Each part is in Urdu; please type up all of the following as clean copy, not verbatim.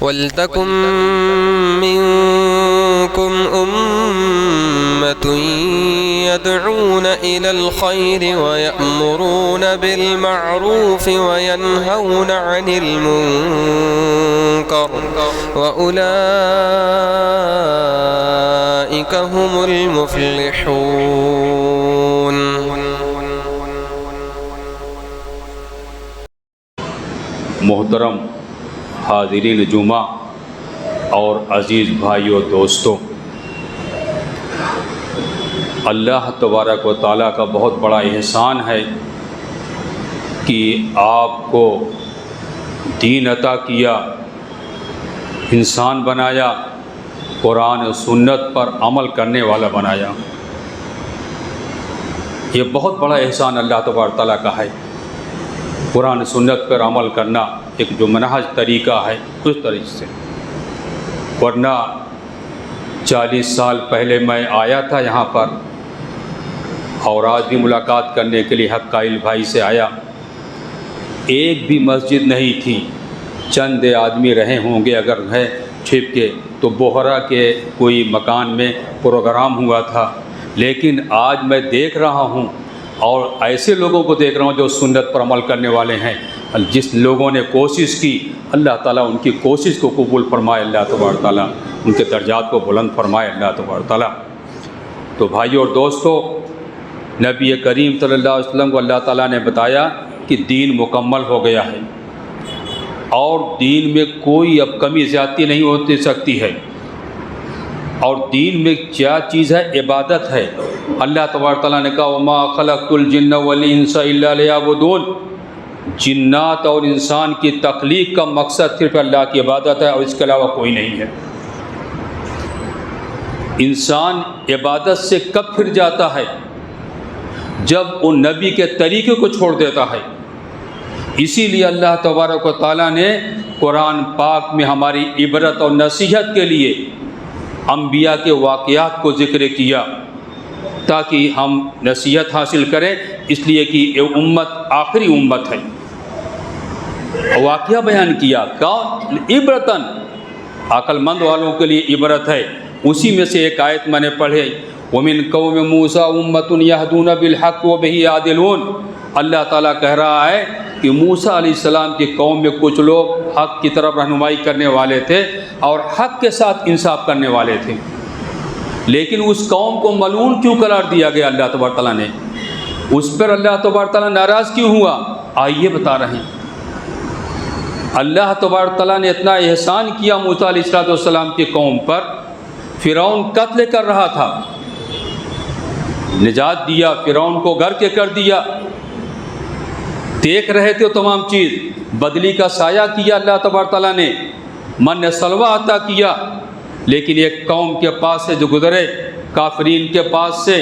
وَلْتَكُن مِّنكُمْ أُمَّةٌ يَدْعُونَ إِلَى الْخَيْرِ وَيَأْمُرُونَ بِالْمَعْرُوفِ وَيَنْهَوْنَ عَنِ الْمُنكَرِ وَأُولَئِكَ هُمُ الْمُفْلِحُونَ۔ محترم حاضرین جمعہ اور عزیز بھائیوں دوستوں، اللہ تبارک و تعالیٰ کا بہت بڑا احسان ہے کہ آپ کو دین عطا کیا، انسان بنایا، قرآن و سنت پر عمل کرنے والا بنایا۔ یہ بہت بڑا احسان اللہ تبارک و تعالیٰ کا ہے۔ قرآن سنت پر عمل کرنا ایک جو منہج طریقہ ہے اس طریقے سے، ورنہ 40 سال پہلے میں آیا تھا یہاں پر، اور آج بھی ملاقات کرنے کے لیے حق قائل بھائی سے آیا، ایک بھی مسجد نہیں تھی، چند آدمی رہے ہوں گے اگر ہے چھپ کے، تو بوہرا کے کوئی مکان میں پروگرام ہوا تھا۔ لیکن آج میں دیکھ رہا ہوں اور ایسے لوگوں کو دیکھ رہا ہوں جو سنت پر عمل کرنے والے ہیں۔ جس لوگوں نے کوشش کی، اللہ تعالیٰ ان کی کوشش کو قبول فرمائے، اللہ تبارک تعالیٰ ان کے درجات کو بلند فرمائے، اللہ تبارک تعالیٰ۔ تو بھائیوں اور دوستوں، نبی کریم صلی اللہ علیہ وسلم کو اللہ تعالیٰ نے بتایا کہ دین مکمل ہو گیا ہے، اور دین میں کوئی اب کمی زیادتی نہیں ہو سکتی ہے۔ اور دین میں کیا چیز ہے؟ عبادت ہے۔ اللہ تبارک تعالیٰ نے کہا وَمَا خَلَقْتُ الْجِنَّ وَالْإِنسَ إِلَّا لِيَعْبُدُونَ، جنات اور انسان کی تخلیق کا مقصد صرف اللہ کی عبادت ہے اور اس کے علاوہ کوئی نہیں ہے۔ انسان عبادت سے کب پھر جاتا ہے؟ جب ان نبی کے طریقے کو چھوڑ دیتا ہے۔ اسی لیے اللہ تبارک و تعالیٰ نے قرآن پاک میں ہماری عبرت اور نصیحت کے لیے انبیاء کے واقعات کو ذکر کیا تاکہ ہم نصیحت حاصل کریں، اس لیے کہ یہ امت آخری امت ہے۔ واقعہ بیان کیا، کون؟ عبرتاً، عقل مند والوں کے لیے عبرت ہے۔ اسی میں سے ایک آیت میں نے پڑھے، وَمِن قَوْمِ مُوسَىٰ أُمَّةٌ يَهْدُونَ بِالْحَقِّ وَبِهِ يَعْدِلُونَ۔ اللہ تعالیٰ کہہ رہا ہے کہ موسیٰ علیہ السلام کی قوم میں کچھ لوگ حق کی طرف رہنمائی کرنے والے تھے اور حق کے ساتھ انصاف کرنے والے تھے، لیکن اس قوم کو ملعون کیوں قرار دیا گیا اللہ تبارک تعالیٰ نے؟ اس پر اللہ تبارک تعالیٰ ناراض کیوں ہوا؟ آئیے بتا رہے ہیں۔ اللہ تبارک تعالیٰ نے اتنا احسان کیا موسیٰ علیہ السلام کی قوم پر، فرعون قتل کر رہا تھا، نجات دیا، فرعون کو گھر کے کر دیا، دیکھ رہے تھے تمام چیز، بدلی کا سایہ کیا اللہ تبارک تعالیٰ نے، من سلوہ عطا کیا۔ لیکن ایک قوم کے پاس سے جو گزرے، کافرین کے پاس سے،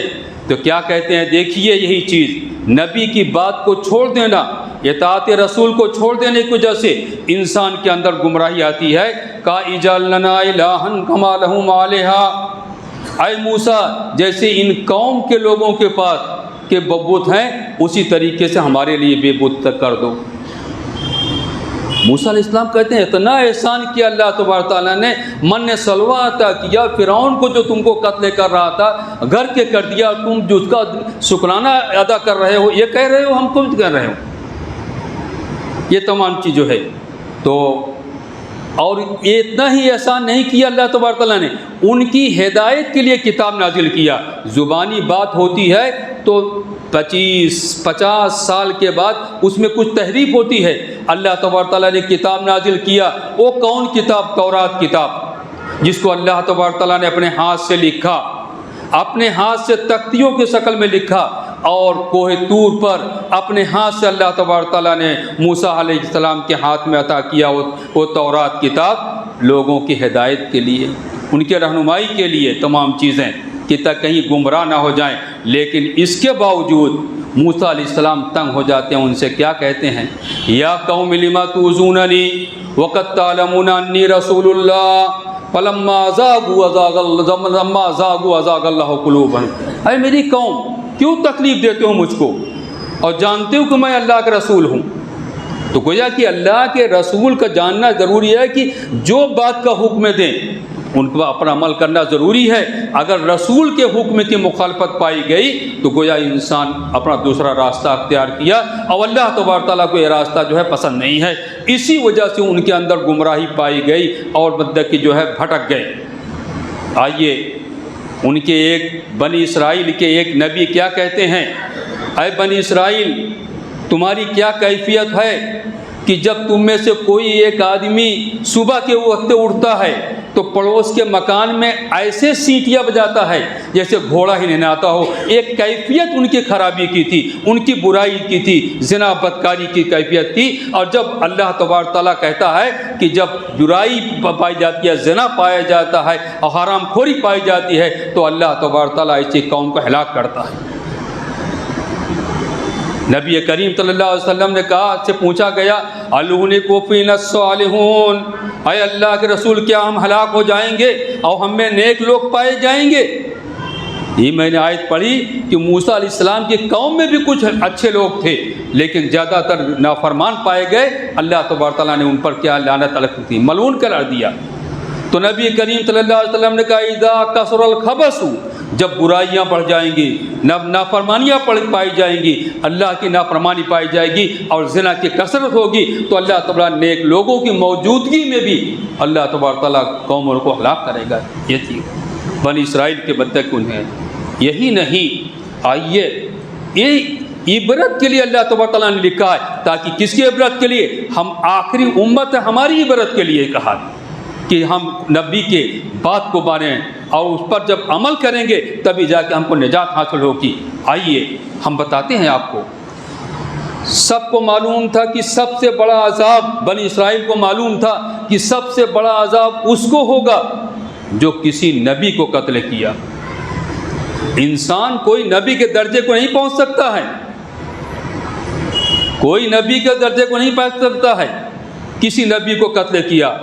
تو کیا کہتے ہیں؟ دیکھیے یہی چیز، نبی کی بات کو چھوڑ دینا، اطاعت رسول کو چھوڑ دینے کی وجہ سے انسان کے اندر گمراہی آتی ہے۔ کا اجعل لنا الہا کما لہم آلہہ، اے موسیٰ جیسے ان قوم کے لوگوں کے پاس کے بت ہیں اسی طریقے سے ہمارے لیے بھی بت کر دو۔ موسیٰ علیہ السلام کہتے ہیں اتنا احسان کیا اللہ تبارک تعالیٰ نے، من سلوہ عطا کیا، فرعون کو جو تم کو قتل کر رہا تھا گھر کے کر دیا، تم جو اس کا شکرانہ ادا کر رہے ہو، یہ کہہ رہے ہو ہم خود کر رہے ہو، یہ تمام چیز جو ہے۔ تو اور یہ اتنا ہی احسان نہیں کیا اللہ تبارک تعالیٰ نے، ان کی ہدایت کے لیے کتاب نازل کیا۔ زبانی بات ہوتی ہے تو 25-50 سال کے بعد اس میں کچھ تحریف ہوتی ہے، اللہ تبارک تعالیٰ نے کتاب نازل کیا۔ وہ کون کتاب؟ تورات کتاب، جس کو اللہ تبارک تعالیٰ نے اپنے ہاتھ سے لکھا، اپنے ہاتھ سے تختیوں کی شکل میں لکھا، اور کوہ طور پر اپنے ہاتھ سے اللہ تبارک تعالیٰ نے موسیٰ علیہ السلام کے ہاتھ میں عطا کیا وہ تورات کتاب، لوگوں کی ہدایت کے لیے، ان کے رہنمائی کے لیے تمام چیزیں، کہ تک کہیں گمراہ نہ ہو جائیں۔ لیکن اس کے باوجود موسیٰ علیہ السلام تنگ ہو جاتے ہیں، ان سے کیا کہتے ہیں؟ یا قوم لما تؤذوننی وقد تعلمون انی رسول اللہ فلما زاغوا ازاغ اللہ قلوبہم۔ اے میری قوم، کیوں تکلیف دیتے ہو مجھ کو اور جانتے ہو کہ میں اللہ کا رسول ہوں؟ تو گویا کہ اللہ کے رسول کا جاننا ضروری ہے کہ جو بات کا حکم دیں ان کو اپنا عمل کرنا ضروری ہے. اگر رسول کے حکم کی مخالفت پائی گئی تو گویا انسان اپنا دوسرا راستہ اختیار کیا اور اللہ تبارک تعالیٰ کو یہ راستہ جو ہے پسند نہیں ہے. اسی وجہ سے ان کے اندر گمراہی پائی گئی اور بدکی جو ہے بھٹک گئے. آئیے ان کے ایک بنی اسرائیل کے ایک نبی کیا کہتے ہیں, اے بنی اسرائیل تمہاری کیا کیفیت ہے کہ جب تم میں سے کوئی ایک آدمی صبح کے وقت اٹھتا ہے تو پڑوس کے مکان میں ایسے سیٹیاں بجاتا ہے جیسے گھوڑا ہی نہیں آتا ہو. ایک کیفیت ان کی خرابی کی تھی, ان کی برائی کی تھی, زنا بدکاری کی کیفیت تھی. اور جب اللہ تبارک تعالیٰ کہتا ہے کہ جب برائی پائی جاتی ہے, زنا پایا جاتا ہے اور حرام خوری پائی جاتی ہے تو اللہ تبارک تعالیٰ ایسی قوم کو ہلاک کرتا ہے. نبی کریم صلی اللہ علیہ وسلم نے کہا, سے پوچھا گیا الہنکو فینا الصالحون, اے اللہ کے رسول کیا ہم ہلاک ہو جائیں گے اور ہم میں نیک لوگ پائے جائیں گے؟ یہ میں نے آیت پڑھی کہ موسیٰ علیہ السلام کی قوم میں بھی کچھ اچھے لوگ تھے لیکن زیادہ تر نافرمان پائے گئے. اللہ تبارک تعالیٰ نے ان پر کیا لعنت الگ تھی, ملعون قرار دیا. تو نبی کریم صلی اللہ علیہ وسلم نے کہا اذا کثر الخبث, جب برائیاں بڑھ جائیں گی, نافرمانیاں پائی جائیں گی, اللہ کی نافرمانی پائی جائے گی اور زنا کی کثرت ہوگی تو اللہ تعالیٰ نیک لوگوں کی موجودگی میں بھی اللہ تبارک تعالیٰ قوموں کو ہلاک کرے گا. یہ تھی بنی اسرائیل کے بدک انہیں. یہی نہیں, آئیے یہ عبرت کے لیے اللہ تبارک تعالیٰ نے لکھا ہے, تاکہ کس کی عبرت کے لیے؟ ہم آخری امت ہے, ہماری عبرت کے لیے کہا کہ ہم نبی کے بات کو مانیں اور اس پر جب عمل کریں گے تبھی جا کے ہم کو نجات حاصل ہوگی. آئیے ہم بتاتے ہیں آپ کو, سب کو معلوم تھا کہ سب سے بڑا عذاب, بنی اسرائیل کو معلوم تھا کہ سب سے بڑا عذاب اس کو ہوگا جو کسی نبی کو قتل کیا. انسان کوئی نبی کے درجے کو نہیں پہنچ سکتا ہے, کوئی نبی کے درجے کو نہیں پہنچ سکتا ہے. کسی نبی کو قتل کیا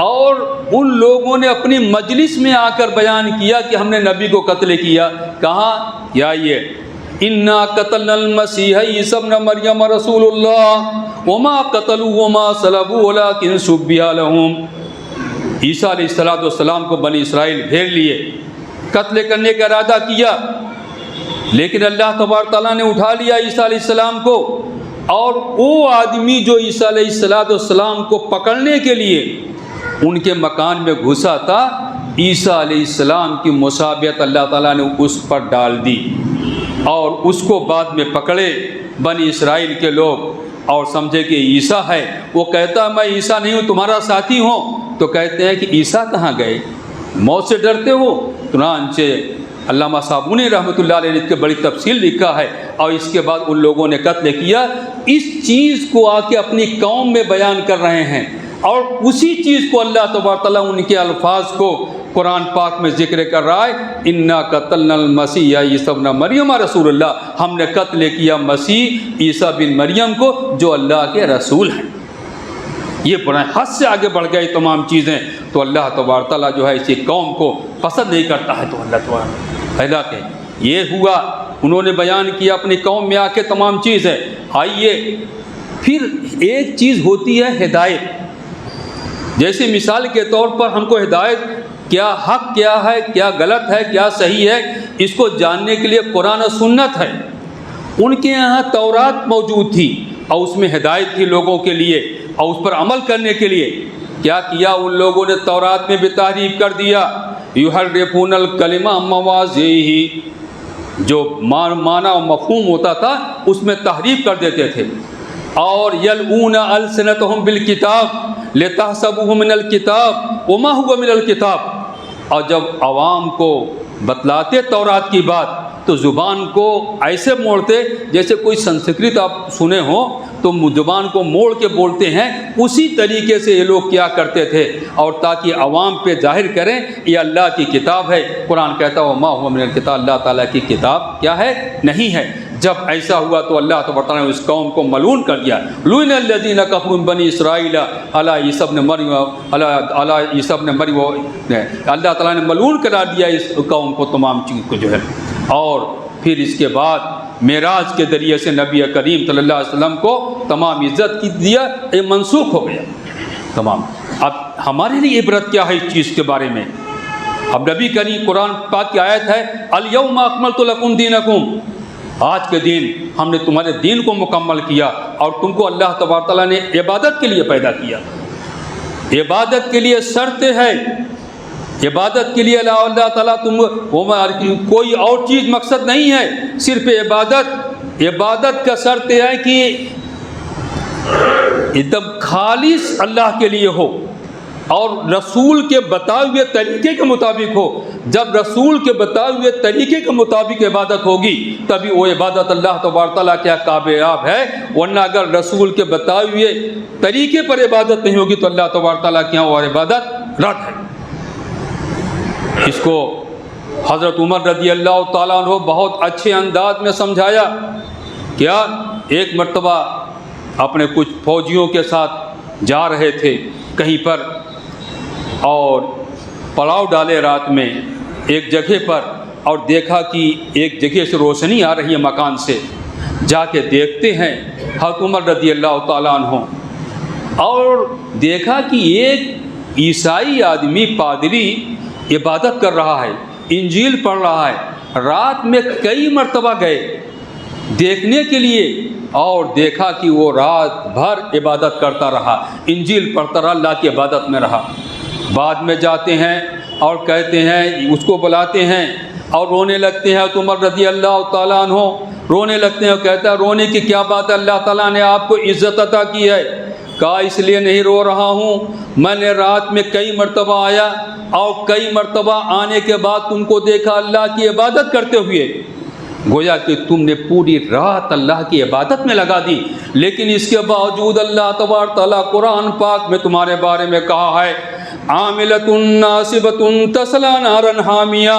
اور ان لوگوں نے اپنی مجلس میں آ کر بیان کیا کہ ہم نے نبی کو قتل کیا. کہاں؟ یا یہ انا قتلنا المسیح عیسی ابن مریم رسول اللہ وما قتلوه وما صلبوه ولكن شبه لهم. عیسیٰ علیہ السلام کو بنی اسرائیل گھیر لیے, قتل کرنے کا ارادہ کیا, لیکن اللہ تبارک تعالیٰ نے اٹھا لیا عیسیٰ علیہ السلام کو. اور وہ آدمی جو عیسیٰ علیہ السلام کو پکڑنے کے لیے ان کے مکان میں گھسا تھا, عیسیٰ علیہ السلام کی مصابیت اللہ تعالیٰ نے اس پر ڈال دی اور اس کو بعد میں پکڑے بنی اسرائیل کے لوگ اور سمجھے کہ عیسیٰ ہے. وہ کہتا میں عیسیٰ نہیں ہوں, تمہارا ساتھی ہوں. تو کہتے ہیں کہ عیسیٰ کہاں گئے, موت سے ڈرتے ہو؟ چنانچہ علامہ صابونی رحمۃ اللہ علیہ نے اس کی بڑی تفصیل لکھا ہے اور اس کے بعد ان لوگوں نے قتل کیا. اس چیز کو آ کے اپنی قوم میں بیان کر رہے ہیں اور اسی چیز کو اللہ تبارک تعالیٰ ان کے الفاظ کو قرآن پاک میں ذکر کر رہا ہے, انا قتلنا المسیح عیسی ابن مریم رسول اللہ, ہم نے قتل کیا مسیح عیسیٰ بن مریم کو جو اللہ کے رسول ہیں. یہ بڑے حد سے آگے بڑھ گئی تمام چیزیں. تو اللہ تبارک تعالیٰ جو ہے اسی قوم کو پسند نہیں کرتا ہے. تو اللہ تبارک پہلا کہ یہ ہوا, انہوں نے بیان کیا اپنی قوم میں آ کے تمام چیزیں. آئیے پھر ایک چیز ہوتی ہے ہدایت. جیسے مثال کے طور پر ہم کو ہدایت کیا حق کیا ہے, کیا غلط ہے, کیا صحیح ہے, اس کو جاننے کے لیے قرآن و سنت ہے. ان کے یہاں تورات موجود تھی اور اس میں ہدایت تھی لوگوں کے لیے اور اس پر عمل کرنے کے لیے. کیا کیا ان لوگوں نے؟ تورات میں بھی تحریف کر دیا. یحرفون الکلمہ عن مواضعہ, جو معنی و مفہوم ہوتا تھا اس میں تحریف کر دیتے تھے. اور یلؤون السنتہم بالکتاب لتحسبوہ من الکتاب وما هو من الکتاب. اور جب عوام کو بتلاتے تورات کی بات تو زبان کو ایسے موڑتے جیسے کوئی سنسکرت آپ سنے ہوں تو زبان کو موڑ کے بولتے ہیں. اسی طریقے سے یہ لوگ کیا کرتے تھے اور تاکہ عوام پہ ظاہر کریں یہ اللہ کی کتاب ہے. قرآن کہتا ہے ما هو من الکتاب, اللہ تعالیٰ کی کتاب کیا ہے؟ نہیں ہے. جب ایسا ہوا تو اللہ تبارک تعالیٰ نے اس قوم کو ملعون کر دیا. لعن الذین کفروا من بنی اسرائیل علی عیسی ابن مریم علی عیسی ابن مریم. اللہ تعالیٰ نے ملعون قرار دیا اس قوم کو, تمام چیز کو جو ہے. اور پھر اس کے بعد معراج کے ذریعے سے نبی کریم صلی اللہ علیہ وسلم کو تمام عزت کی دیا، یہ منسوخ ہو گیا تمام۔ اب ہمارے لیے عبرت کیا ہے اس چیز کے بارے میں؟ اب نبی کریم قرآن پاک کی آیت ہے الیوم اکملت لکم دینکم، آج کے دن ہم نے تمہارے دین کو مکمل کیا اور تم کو اللہ تبارک تعالیٰ نے عبادت کے لیے پیدا کیا۔ عبادت کے لیے شرط ہے، عبادت کے لیے اللہ تعالیٰ کوئی اور چیز مقصد نہیں ہے، صرف عبادت کا شرط ہے کہ ایک دم خالص اللہ کے لیے ہو اور رسول کے بتائے ہوئے طریقے کے مطابق ہو۔ جب رسول کے بتائے ہوئے طریقے کے مطابق عبادت ہوگی تبھی وہ عبادت اللہ تبارک تعالیٰ کے کامیاب ہے، ورنہ اگر رسول کے بتائے ہوئے طریقے پر عبادت نہیں ہوگی تو اللہ تبارک تعالیٰ کے یہاں وہ عبادت رد ہے۔ اس کو حضرت عمر رضی اللہ تعالیٰ عنہ بہت اچھے انداز میں سمجھایا۔ کیا؟ ایک مرتبہ اپنے کچھ فوجیوں کے ساتھ جا رہے تھے کہیں پر اور پڑاؤ ڈالے رات میں ایک جگہ پر، اور دیکھا کہ ایک جگہ سے روشنی آ رہی ہے مکان سے، جا کے دیکھتے ہیں حضرت عمر رضی اللہ تعالیٰ عنہ، اور دیکھا کہ ایک عیسائی آدمی پادری عبادت کر رہا ہے، انجیل پڑھ رہا ہے۔ رات میں کئی مرتبہ گئے دیکھنے کے لیے اور دیکھا کہ وہ رات بھر عبادت کرتا رہا، انجیل پڑھتا رہا، اللہ کی عبادت میں رہا۔ بعد میں جاتے ہیں اور کہتے ہیں، اس کو بلاتے ہیں اور رونے لگتے ہیں۔ عمر رضی اللہ تعالیٰ عنہ رونے لگتے ہیں اور کہتا ہے رونے کی کیا بات ہے، اللہ تعالیٰ نے آپ کو عزت عطا کی ہے۔ کہا اس لیے نہیں رو رہا ہوں، میں نے رات میں کئی مرتبہ آیا اور کئی مرتبہ آنے کے بعد تم کو دیکھا اللہ کی عبادت کرتے ہوئے، گویا کہ تم نے پوری رات اللہ کی عبادت میں لگا دی، لیکن اس کے باوجود اللہ تبارک تعالیٰ قرآن پاک میں تمہارے بارے میں کہا ہے عاملۃ ناصبۃ تصلیٰ نارا حامیہ،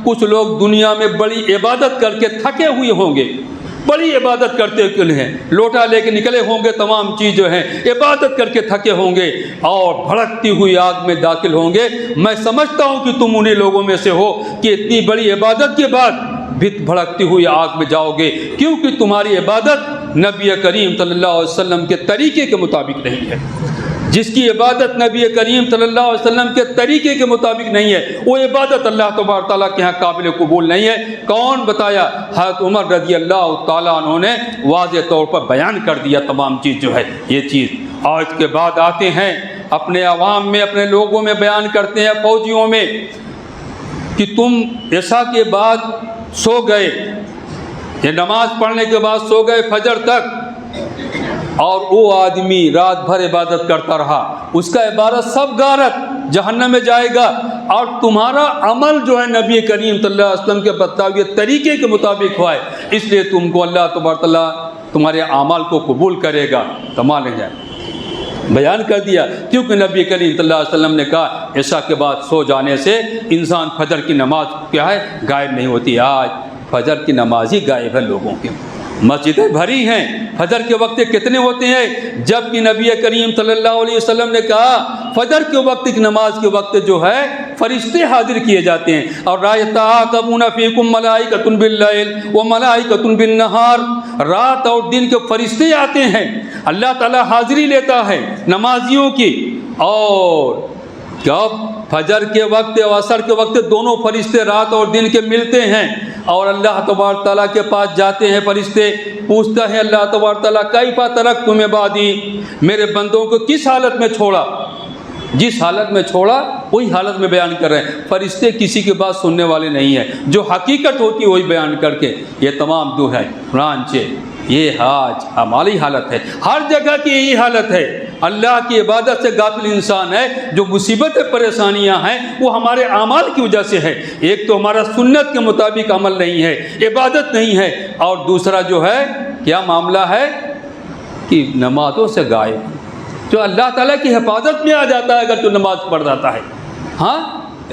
کچھ لوگ دنیا میں بڑی عبادت کر کے تھکے ہوئے ہوں گے، بڑی عبادت کرتے ہیں، لوٹا لے کے نکلے ہوں گے، تمام چیز جو ہیں عبادت کر کے تھکے ہوں گے اور بھڑکتی ہوئی آگ میں داخل ہوں گے۔ میں سمجھتا ہوں کہ تم انہی لوگوں میں سے ہو کہ اتنی بڑی عبادت کے بعد بھی بھڑکتی ہوئی آگ میں جاؤ گے، کیونکہ تمہاری عبادت نبی کریم صلی اللہ علیہ وسلم کے طریقے کے مطابق نہیں ہے۔ جس کی عبادت نبی کریم صلی اللہ علیہ وسلم کے طریقے کے مطابق نہیں ہے، وہ عبادت اللہ تبارک تعالیٰ کے ہاں قابل قبول نہیں ہے۔ کون بتایا؟ حضرت عمر رضی اللہ تعالیٰ عنہ نے واضح طور پر بیان کر دیا تمام چیز جو ہے یہ چیز۔ اور اس کے بعد آتے ہیں اپنے عوام میں، اپنے لوگوں میں بیان کرتے ہیں، فوجیوں میں، کہ تم عشاء کے بعد سو گئے، یہ نماز پڑھنے کے بعد سو گئے فجر تک، اور وہ آدمی رات بھر عبادت کرتا رہا، اس کا عبادت سب غارت جہنم میں جائے گا، اور تمہارا عمل جو ہے نبی کریم صلی اللہ علیہ وسلم کے بتائے ہوئے طریقے کے مطابق ہوا ہے، اس لیے تم کو اللہ تبارک تعالیٰ تمہارے اعمال کو قبول کرے گا۔ کمال ہے، بیان کر دیا، کیونکہ نبی کریم صلی اللہ علیہ وسلم نے کہا عشاء کے بعد سو جانے سے انسان فجر کی نماز کیا ہے غائب نہیں ہوتی۔ آج فجر کی نماز ہی غائب ہے لوگوں کی، مسجدیں بھری ہیں، فجر کے وقت کتنے ہوتے ہیں، جبکہ نبی کریم صلی اللہ علیہ وسلم نے کہا فجر کے وقت کی نماز کے وقت جو ہے فرشتے حاضر کیے جاتے ہیں، اور یتعاقبون فیکم ملائکۃ باللیل وملائکۃ بالنہار، رات اور دن کے فرشتے آتے ہیں، اللہ تعالیٰ حاضری لیتا ہے نمازیوں کی، اور جب فجر کے وقت اور عصر کے وقت دونوں فرشتے رات اور دن کے ملتے ہیں اور اللہ تبارک تعالیٰ کے پاس جاتے ہیں، فرشتے پوچھتا ہے اللہ تبارک تعالیٰ کیف ترکتم عبادی، میرے بندوں کو کس حالت میں چھوڑا، جس حالت میں چھوڑا وہی حالت میں بیان کر رہے ہیں۔ فرشتے کسی کی بات سننے والے نہیں ہیں، جو حقیقت ہوتی ہے وہی بیان کر کے یہ تمام جو ہے فرانچے، یہ آج ہماری حالت ہے، ہر جگہ کی یہی حالت ہے۔ اللہ کی عبادت سے غافل انسان ہے، جو مصیبتیں پریشانیاں ہیں وہ ہمارے اعمال کی وجہ سے ہے۔ ایک تو ہمارا سنت کے مطابق عمل نہیں ہے، عبادت نہیں ہے، اور دوسرا جو ہے کیا معاملہ ہے کہ نمازوں سے غائب، جو اللہ تعالیٰ کی حفاظت میں آ جاتا ہے اگر تو نماز پڑھ جاتا ہے، ہاں،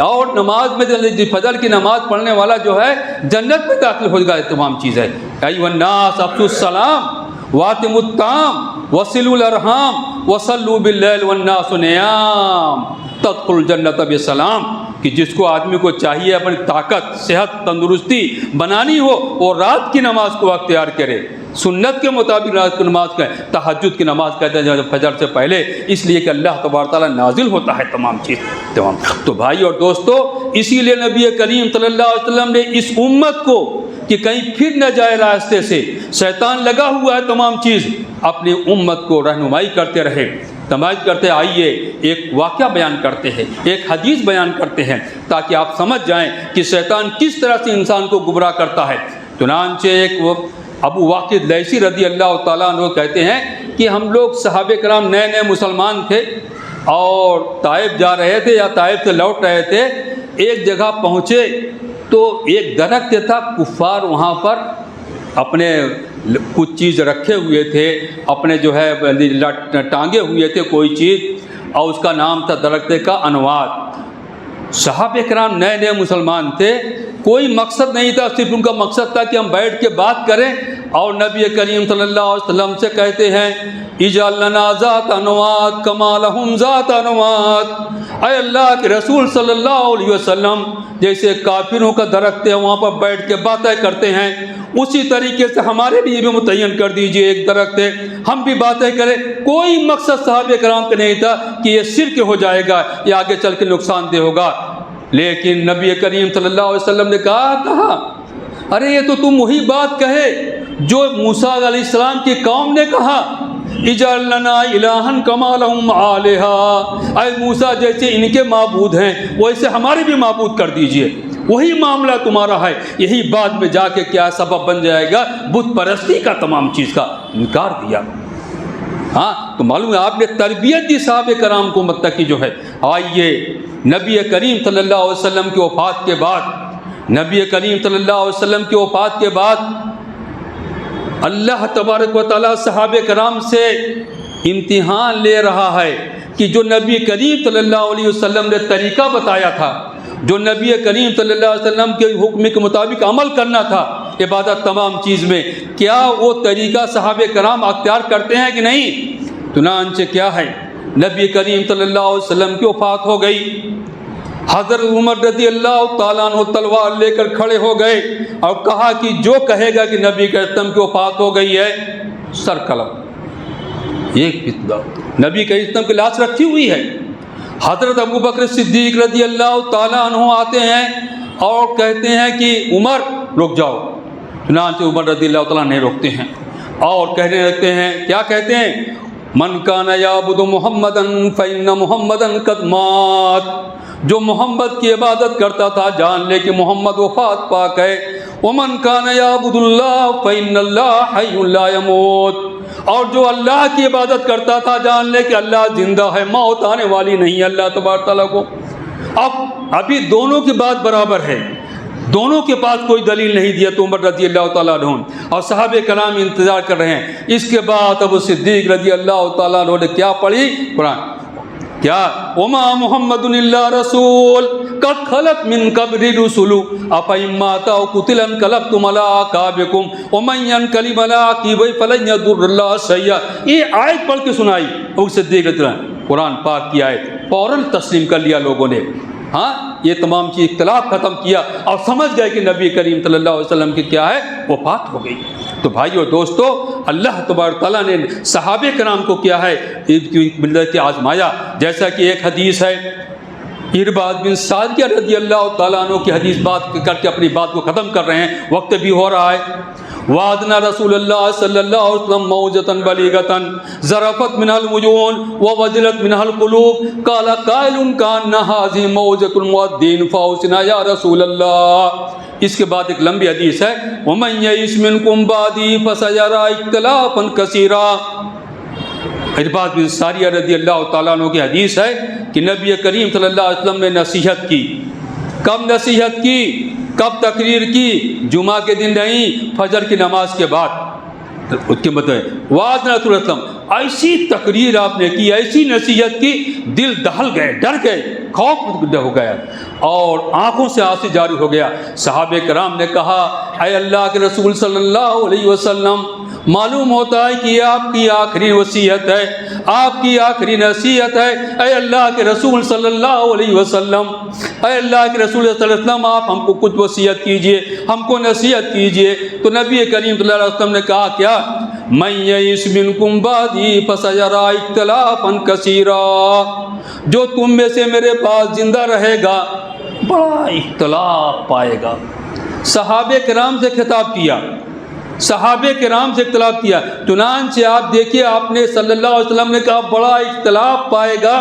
اور نماز میں فجر کی نماز پڑھنے والا جو ہے جنت میں داخل ہو گا۔ تمام چیز ہے ایھا الناس افشوا السلام واتموا الطعام وصلوا الارحام وصلوا باللیل والناس نیام تدخلوا الجنۃ بسلام۔ کہ جس کو آدمی کو چاہیے اپنی طاقت، صحت، تندرستی بنانی ہو وہ رات کی نماز کو اختیار کرے، سنت کے مطابق رات کی نماز کا، تہجد کی نماز کہتے ہیں فجر سے پہلے، اس لیے کہ اللہ تبارک تعالیٰ نازل ہوتا ہے تمام چیز تمام۔ تو بھائی اور دوستو، اسی لیے نبی کریم صلی اللہ علیہ وسلم نے اس امت کو کہ کہیں پھر نہ جائے راستے سے، شیطان لگا ہوا ہے تمام چیز، اپنی امت کو رہنمائی کرتے رہے، تمائز کرتے آئیے ایک واقعہ بیان کرتے ہیں، ایک حدیث بیان کرتے ہیں تاکہ آپ سمجھ جائیں کہ شیطان کس طرح سے انسان کو گمراہ کرتا ہے۔ چنانچہ ایک ابو واقد لیثی رضی اللہ تعالیٰ عنہ کہتے ہیں کہ ہم لوگ صحابہ کرام نئے نئے مسلمان تھے اور طائف جا رہے تھے یا طائف سے لوٹ رہے تھے، ایک جگہ پہنچے تو ایک درخت تھا، کفار وہاں پر اپنے کچھ چیز رکھے ہوئے تھے، اپنے جو ہے ٹانگے ہوئے تھے کوئی چیز، اور اس کا نام تھا درخت کا انوات۔ صحابہ کرام نئے نئے مسلمان تھے، کوئی مقصد نہیں تھا، صرف ان کا مقصد تھا کہ ہم بیٹھ کے بات کریں، اور نبی کریم صلی اللہ علیہ وسلم سے کہتے ہیں اجعل لنا ذات انوات کما لہم ذات انوات، اے اللہ کے رسول صلی اللہ علیہ وسلم، جیسے کافروں کا درخت ہے وہاں پر بیٹھ کے باتیں کرتے ہیں، اسی طریقے سے ہمارے لیے بھی متعین کر دیجئے ایک درخت ہے، ہم بھی باتیں کریں۔ کوئی مقصد صحابہ کرام کا نہیں تھا کہ یہ شرک ہو جائے گا یا آگے چل کے نقصان دہ ہوگا، لیکن نبی کریم صلی اللہ علیہ وسلم نے کہا ارے یہ تو تم وہی بات کہے جو موسیٰ علیہ السلام کی قوم نے کہا، اجعل لنا الہا کما لہم آلہہ، اے موسیٰ جیسے ان کے معبود ہیں ویسے ہمارے بھی معبود کر دیجئے، وہی معاملہ تمہارا ہے۔ یہی بعد میں جا کے کیا سبب بن جائے گا، بت پرستی کا، تمام چیز کا انکار دیا۔ ہاں تو معلوم ہے آپ نے تربیت دی صحابہ کرام کو مت کی جو ہے۔ آئیے نبی کریم صلی اللہ علیہ وسلم کی وفات کے بعد، نبی کریم صلی اللہ علیہ وسلم کی وفات کے بعد اللہ تبارک و تعالیٰ صحابہ کرام سے امتحان لے رہا ہے کہ جو نبی کریم صلی اللہ علیہ وسلم نے طریقہ بتایا تھا، جو نبی کریم صلی اللہ علیہ وسلم کے حکم کے مطابق عمل کرنا تھا عبادت تمام چیز میں، کیا وہ طریقہ صحابہ کرام اختیار کرتے ہیں کہ نہیں؟ چنانچہ کیا ہے، نبی کریم صلی اللہ علیہ وسلم کی وفات ہو گئی، حضرت عمر رضی اللہ تعالیٰ عنہ تلوار لے کر کھڑے ہو گئے اور کہا کہ جو کہے گا کہ نبی کے اسلم کی وفات ہو گئی ہے سر قلم۔ ایک نبی کے اسلم کی لاش رکھی ہوئی ہے۔ حضرت ابو بکر صدیق رضی اللہ تعالیٰ عنہ آتے ہیں اور کہتے ہیں کہ عمر رک جاؤ، چنانچہ عمر رضی اللہ تعالیٰ نہیں روکتے ہیں اور کہنے لگتے ہیں، کیا کہتے ہیں، من کان یعبد محمدا فإن محمدا قد مات، جو محمد کی عبادت کرتا تھا جان لے کہ محمد وفات پاک ہے، ومن کان یعبد اللہ فإن اللہ حی لا یموت، اور جو اللہ کی عبادت کرتا تھا جان لے کہ اللہ زندہ ہے، موت آنے والی نہیں ہے اللہ تبارک تعالیٰ کو۔ ابھی دونوں کی بات برابر ہے، دونوں کے پاس کوئی دلیل نہیں دیا تو عمر رضی اللہ تعالیٰ عنہ اور صحابہ کرام انتظار کر رہے ہیں۔ اس کے بعد ابو صدیق رضی اللہ تعالیٰ عنہ نے کیا پڑھی قرآن، کیا وما محمد الا رسول قد خلت من قبل الرسل افإن مات أو قتل انقلبتم على أعقابكم ومن ينقلب على عقبيه فلن يضر الله شيئا۔ یہ آیت پڑھ کے سنائی ابو صدیق رضی اللہ عنہ، قرآن پاک کی آیت فوراً تسلیم کر لیا لوگوں نے۔ ہاں یہ تمام چیز اختلاف ختم کیا اور سمجھ گئے کہ نبی کریم صلی اللہ علیہ وسلم کی کیا ہے، وفات ہو گئی۔ تو بھائیو دوستو، اللہ تبارک تعالیٰ نے صحابہ کرام کو کیا ہے ملت آزمایا، جیسا کہ ایک حدیث ہے ارباد بن ساریہ رضی اللہ تعالیٰ عنہ کی حدیث بات کر کے اپنی بات کو ختم کر رہے ہیں، وقت بھی ہو رہا ہے۔ وعدنا رسول اللہ صلی اللہ علیہ وسلم موجة بلیغة ظرفت منها الوجون ووجلت منها القلوب قال قائل كان هذه موجة المؤذن فاوصنا یا رسول اللہ۔ اس کے بعد ایک لمبی حدیث ہے ومن یعش منکم بعدی فسیرى اختلافا کثیرا۔ ارباد بن ساریہ رضی اللہ تعالیٰ عنہ کی حدیث ہے کہ نبی کریم صلی اللہ علیہ وسلم نے نصیحت کی۔ کب نصیحت کی، کب تقریر کی؟ جمعہ کے دن نہیں، فجر کی نماز کے بعد۔ اس کے مطلب وعدنا رسول اللہ، ایسی تقریر آپ نے کی، ایسی نصیحت کی، دل دہل گئے، ڈر گئے، خوف ہو گیا اور آنکھوں سے آنسو جاری ہو گیا۔ صحابہ کرام نے کہا اے اللہ کے رسول صلی اللہ علیہ وسلم معلوم ہوتا ہے کہ یہ آپ کی آخری وصیت ہے، آپ کی آخری نصیحت ہے۔ اے اللہ کے رسول صلی اللہ علیہ وسلم، اے اللہ کے رسول صلی اللہ علیہ وسلم، آپ ہم کو کچھ وصیت کیجئے، ہم کو نصیحت کیجئے۔ تو نبی کریم صلی اللہ علیہ وسلم نے کہا کیا؟ من یعش منکم بعدی فسیری اختلافا کثیرا، جو تم میں سے میرے پاس زندہ رہے گا بڑا اختلاف پائے گا۔ صحابہ کرام سے خطاب کیا، صحابہ کرام سے اختلاف کیا۔ چنانچہ آپ دیکھیے، آپ نے صلی اللہ علیہ وسلم نے کہا بڑا اختلاف پائے گا،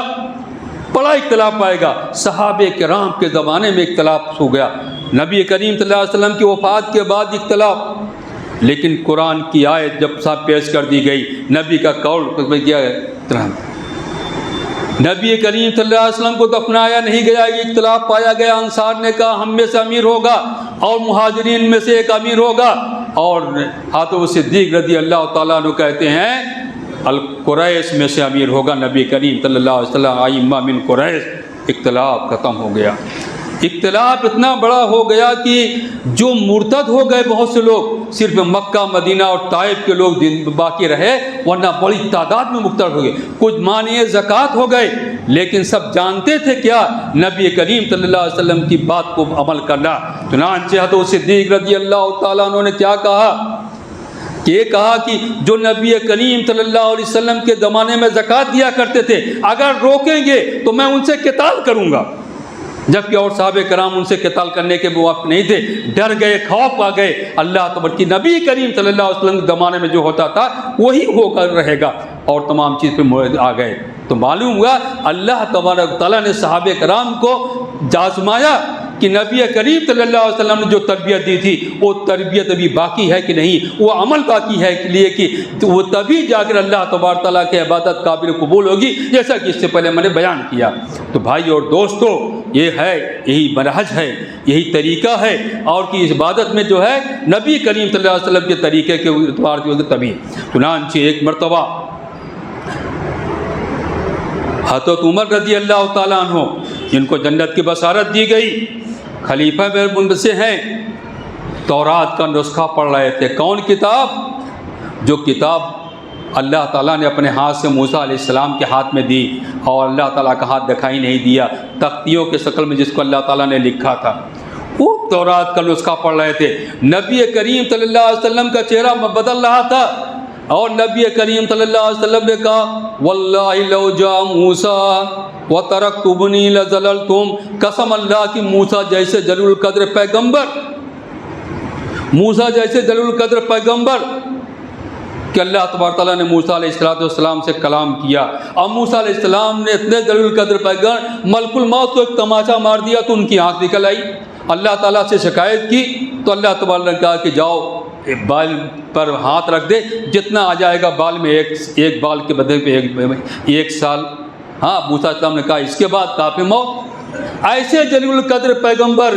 بڑا اختلاف پائے گا۔ صحابہ کرام کے زمانے میں اختلاف ہو گیا، نبی کریم صلی اللہ علیہ وسلم کی وفات کے بعد اختلاف، لیکن قرآن کی آیت جب صاحب پیش کر دی گئی، نبی کا قول کیا ہے، نبی کریم صلی اللہ علیہ وسلم کو دفنایا نہیں گیا، یہ اختلاف پایا گیا۔ انصار نے کہا ہم میں سے امیر ہوگا، اور مہاجرین میں سے ایک امیر ہوگا، اور حضرت صدیق رضی اللہ تعالیٰ عنہ کہتے ہیں القریش میں سے امیر ہوگا نبی کریم صلی اللہ علیہ وسلم، ائمہ من قریش۔ اختلاف ختم ہو گیا، اختلاف اتنا بڑا ہو گیا کہ جو مرتد ہو گئے بہت سے لوگ، صرف مکہ مدینہ اور طائف کے لوگ باقی رہے، ورنہ بڑی تعداد میں مرتد ہو گئے۔ کچھ مانع زکوٰۃ ہو گئے، لیکن سب جانتے تھے کیا؟ نبی کریم صلی اللہ علیہ وسلم کی بات کو عمل کرنا۔ چنانچہ حضرت صدیق رضی اللہ تعالیٰ عنہ نے کیا کہا کہ یہ کہا کہ جو نبی کریم صلی اللہ علیہ وسلم کے زمانے میں زکوٰۃ دیا کرتے تھے، اگر روکیں گے تو میں ان سے قتال کروں گا، جبکہ اور صحابہ کرام ان سے قتال کرنے کے موافق نہیں تھے، ڈر گئے، خوف آ گئے۔ اللہ تبارک کی نبی کریم صلی اللہ علیہ وسلم کے زمانے میں جو ہوتا تھا وہی ہو کر رہے گا، اور تمام چیز پہ موعد آ گئے۔ تو معلوم ہوا اللہ تبارک تعالیٰ نے صحابہ کرام کو آزمایا کہ نبی کریم صلی اللہ علیہ وسلم نے جو تربیت دی تھی وہ تربیت ابھی باقی ہے کہ نہیں، وہ عمل باقی ہے کہ لیے کہ وہ تبھی جا کر اللہ تبارک تعالیٰ کی عبادت قابل قبول ہوگی، جیسا کہ اس سے پہلے میں نے بیان کیا۔ تو بھائی اور دوستو، یہ ہے، یہی منہج ہے، یہی طریقہ ہے، اور کہ اس عبادت میں جو ہے نبی کریم صلی اللہ علیہ وسلم کے طریقے کے اعتبار سے تبھی۔ چنانچہ ایک مرتبہ حضرت عمر رضی اللہ تعالیٰ عنہ، جن کو جنت کی بشارت دی گئی، خلیفہ میں سے ہیں، تورات کا نسخہ پڑھ رہے تھے۔ کون کتاب؟ جو کتاب اللہ تعالیٰ نے اپنے ہاتھ سے موسیٰ علیہ السلام کے ہاتھ میں دی، اور اللہ تعالیٰ کا ہاتھ دکھائی نہیں دیا، تختیوں کے شکل میں جس کو اللہ تعالیٰ نے لکھا تھا، وہ تورات کا نسخہ پڑھ رہے تھے۔ نبی کریم صلی اللہ علیہ وسلم کا چہرہ بدل رہا تھا، اور نبی کریم صلی اللہ علیہ وسلم نے کہا واللہ لو جاء موسیٰ وترکتمونی لظللتم، قسم اللہ کی موسیٰ جیسے جلیل القدر پیغمبر، موسیٰ جیسے جلیل القدر پیغمبر کہ اللہ تبارک تعالیٰ نے موسیٰ علیہ السلام سے کلام کیا، اور موسیٰ علیہ السلام نے اتنے جلیل القدر پیغمبر، ملک الموت کو ایک تماچا مار دیا تو ان کی آنکھ نکل آئی۔ اللہ تعالیٰ سے شکایت کی تو اللہ تبارک نے کہا کہ جاؤ بال پر ہاتھ رکھ دے، جتنا آ جائے گا بال میں، ایک بال کے بدلے پہ ایک سال۔ ہاں، موسیٰ علیہ السلام نے کہا اس کے بعد کافی موت۔ ایسے جلیل القدر پیغمبر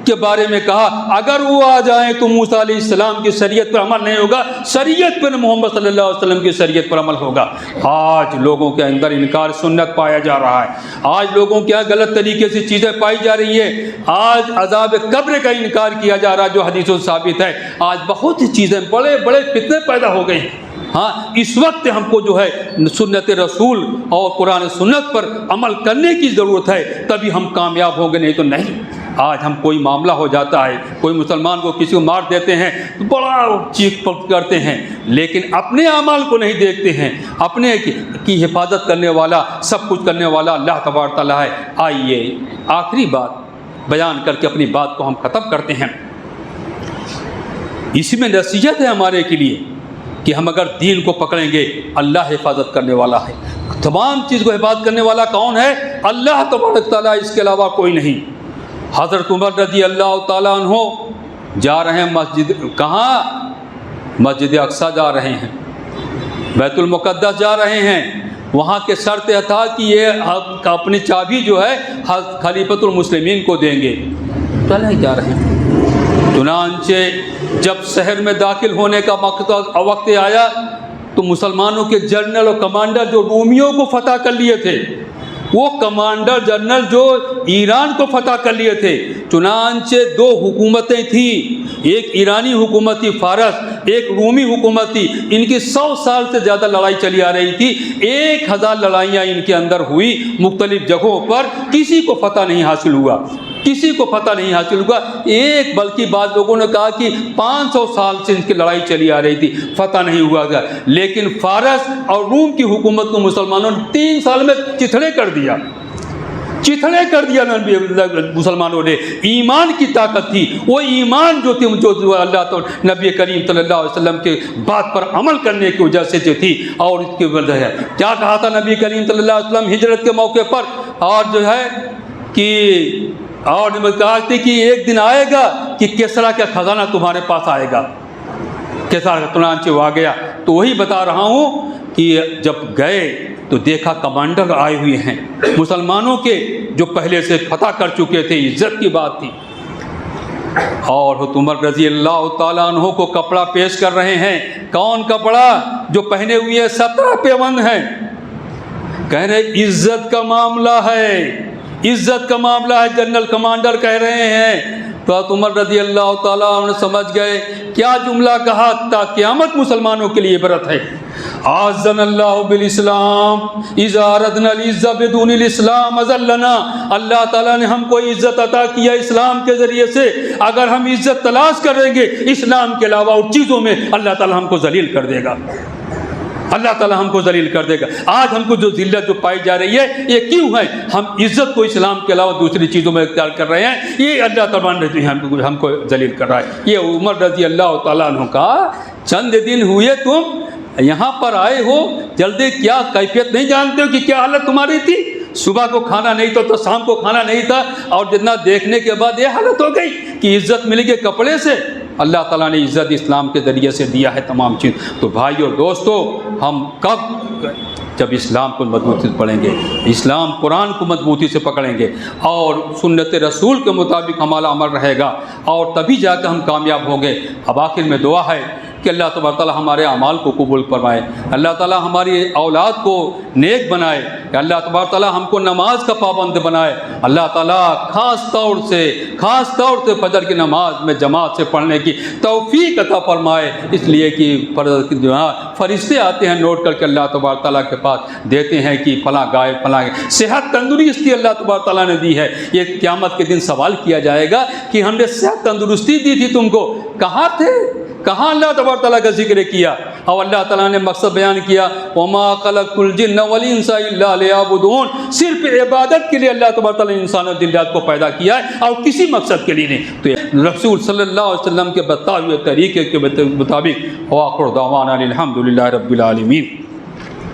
کے بارے میں کہا اگر وہ آ جائیں تو موسیٰ علیہ السلام کی شریعت پر عمل نہیں ہوگا، شریعت پر محمد صلی اللہ علیہ وسلم کی شریعت پر عمل ہوگا۔ آج لوگوں کے اندر انکار سنت پایا جا رہا ہے، آج لوگوں کے یہاں غلط طریقے سے چیزیں پائی جا رہی ہیں، آج عذاب قبر کا انکار کیا جا رہا ہے جو حدیثوں سے ثابت ہے، آج بہت سی چیزیں، بڑے بڑے فتنے پیدا ہو گئے ہیں۔ ہاں، اس وقت ہم کو جو ہے سنت رسول اور قرآن سنت پر عمل کرنے کی ضرورت ہے، تبھی ہم کامیاب ہوں گے، نہیں تو نہیں۔ آج ہم کوئی معاملہ ہو جاتا ہے، کوئی مسلمان کو کسی کو مار دیتے ہیں تو بڑا چیخ پڑ کرتے ہیں، لیکن اپنے اعمال کو نہیں دیکھتے ہیں۔ اپنے کی حفاظت کرنے والا، سب کچھ کرنے والا اللہ تبارک تعالیٰ ہے۔ آئیے آخری بات بیان کر کے اپنی بات کو ہم ختم کرتے ہیں۔ اسی میں نصیحت ہے ہمارے کے لیے کہ ہم اگر دین کو پکڑیں گے، اللہ حفاظت کرنے والا ہے، تمام چیز کو حفاظت کرنے والا کون ہے؟ اللہ تبارک تعالیٰ، اس کے علاوہ کوئی نہیں۔ حضرت عمر رضی اللہ تعالیٰ عنہ جا رہے ہیں مسجد، کہاں؟ مسجد اقصیٰ جا رہے ہیں، بیت المقدس جا رہے ہیں۔ وہاں کے شرط یہ تھا کہ یہ اپنی چابی جو ہے خلیفۃ المسلمین کو دیں گے، چلے جا رہے ہیں۔ چنانچہ جب شہر میں داخل ہونے کا وقت آیا تو مسلمانوں کے جنرل اور کمانڈر جو رومیوں کو فتح کر لیے تھے، وہ کمانڈر جنرل جو ایران کو فتح کر لیے تھے، چنانچہ دو حکومتیں تھیں، ایک ایرانی حکومت تھی فارس، ایک رومی حکومت تھی، ان کی 100 سال سے زیادہ لڑائی چلی آ رہی تھی، 1000 لڑائیاں ان کے اندر ہوئی مختلف جگہوں پر، کسی کو فتح نہیں حاصل ہوا، کسی کو فتح نہیں حاصل ہوا، ایک بلکہ بعض لوگوں نے کہا کہ 500 سال سے ان کی لڑائی چلی آ رہی تھی، فتح نہیں ہوا تھا، لیکن فارس اور روم کی حکومت کو مسلمانوں نے 3 سال میں چتھڑے کر دیا، چتھڑے کر دیا مسلمانوں نے۔ ایمان کی طاقت تھی، وہ ایمان جو تھی جو اللہ تو نبی کریم صلی اللہ علیہ وسلم کے بات پر عمل کرنے کی وجہ سے جو تھی، اور اس کی وجہ ہے کیا کہا تھا نبی کریم صلی اللہ علیہ وسلم ہجرت کے موقع پر، اور جو ہے کہ اور کہا تھی کہ ایک دن آئے گا کہ کسریٰ کا خزانہ تمہارے پاس آئے گا، کسریٰ کا چنانچہ وہ آ گیا۔ تو وہی بتا رہا ہوں کہ جب گئے تو دیکھا کمانڈر آئے ہوئے ہیں مسلمانوں کے جو پہلے سے فتح کر چکے تھے، عزت کی بات تھی، اور حضرت عمر رضی اللہ تعالیٰ عنہ کو کپڑا پیش کر رہے ہیں۔ کون کپڑا؟ جو پہنے ہوئے 17 پیوند ہیں، کہہ رہے عزت کا معاملہ ہے، عزت کا معاملہ ہے، جنرل کمانڈر کہہ رہے ہیں۔ تو حضرت عمر رضی اللہ تعالیٰ عنہ سمجھ گئے کیا جملہ کہا، تا قیامت مسلمانوں کے لیے عبرت ہے۔ اعزنا اللہ بالاسلام اذا اردنا العزة بدون الاسلام اذلنا، اللہ تعالیٰ نے ہم کو عزت عطا کیا اسلام کے ذریعے سے، اگر ہم عزت تلاش کریں گے اسلام کے علاوہ اور چیزوں میں، اللہ تعالیٰ ہم کو ذلیل کر دے گا، اللہ تعالیٰ ہم کو ذلیل کر دے گا۔ آج ہم کو جو ذلت جو پائی جا رہی ہے یہ کیوں ہے؟ ہم عزت کو اسلام کے علاوہ دوسری چیزوں میں اختیار کر رہے ہیں، یہ اللہ تعالیٰ نے ہم کو ذلیل کر رہا ہے۔ یہ عمر رضی اللہ تعالیٰ عنہ کا چند دن ہوئے تم یہاں پر آئے ہو، جلدی کیا کیفیت نہیں جانتے ہو کہ کیا حالت تمہاری تھی؟ صبح کو کھانا نہیں تھا تو شام کو کھانا نہیں تھا، اور جتنا دیکھنے کے بعد یہ حالت ہو گئی کہ عزت مل گئی کپڑے سے۔ اللہ تعالیٰ نے عزت اسلام کے ذریعے سے دیا ہے تمام چیز۔ تو بھائیو دوستو، ہم کب جب اسلام کو مضبوطی سے پڑھیں گے، اسلام قرآن کو مضبوطی سے پکڑیں گے اور سنت رسول کے مطابق ہمارا عمل رہے گا، اور تبھی جا کے ہم کامیاب ہوں گے۔ اب آخر میں دعا ہے کہ اللہ تبارک تعالیٰ ہمارے اعمال کو قبول فرمائے، اللہ تعالیٰ ہماری اولاد کو نیک بنائے، اللہ تبارک تعالیٰ ہم کو نماز کا پابند بنائے، اللہ تعالیٰ خاص طور سے فجر کی نماز میں جماعت سے پڑھنے کی توفیق عطا فرمائے، اس لیے کہ فرشتے آتے ہیں نوٹ کر کے اللہ تبارک تعالیٰ کے پاس دیتے ہیں کہ فلاں گائے فلاں صحت تندرستی اللہ تبارک تعالیٰ نے دی ہے۔ یہ قیامت کے دن سوال کیا جائے گا کہ ہم نے صحت تندرستی دی تھی تم کو، کہاں تھے؟ کہاں اللہ تبارک تعالیٰ کا ذکر کیا؟ اور اللہ تعالیٰ نے مقصد بیان کیا، وَمَا خَلَقْتُ الْجِنَّ وَالْإِنسَ إِلَّا لِيَعْبُدُونِ، صرف عبادت کے لیے اللہ تبارک تعالیٰ نے انسان اور جنات کو پیدا کیا ہے، اور کسی مقصد کے لیے نہیں۔ تو رسول صلی اللہ علیہ وسلم کے بتائے ہوئے طریقے کے مطابق وآخر دعوانا الحمد للہ رب العالمین۔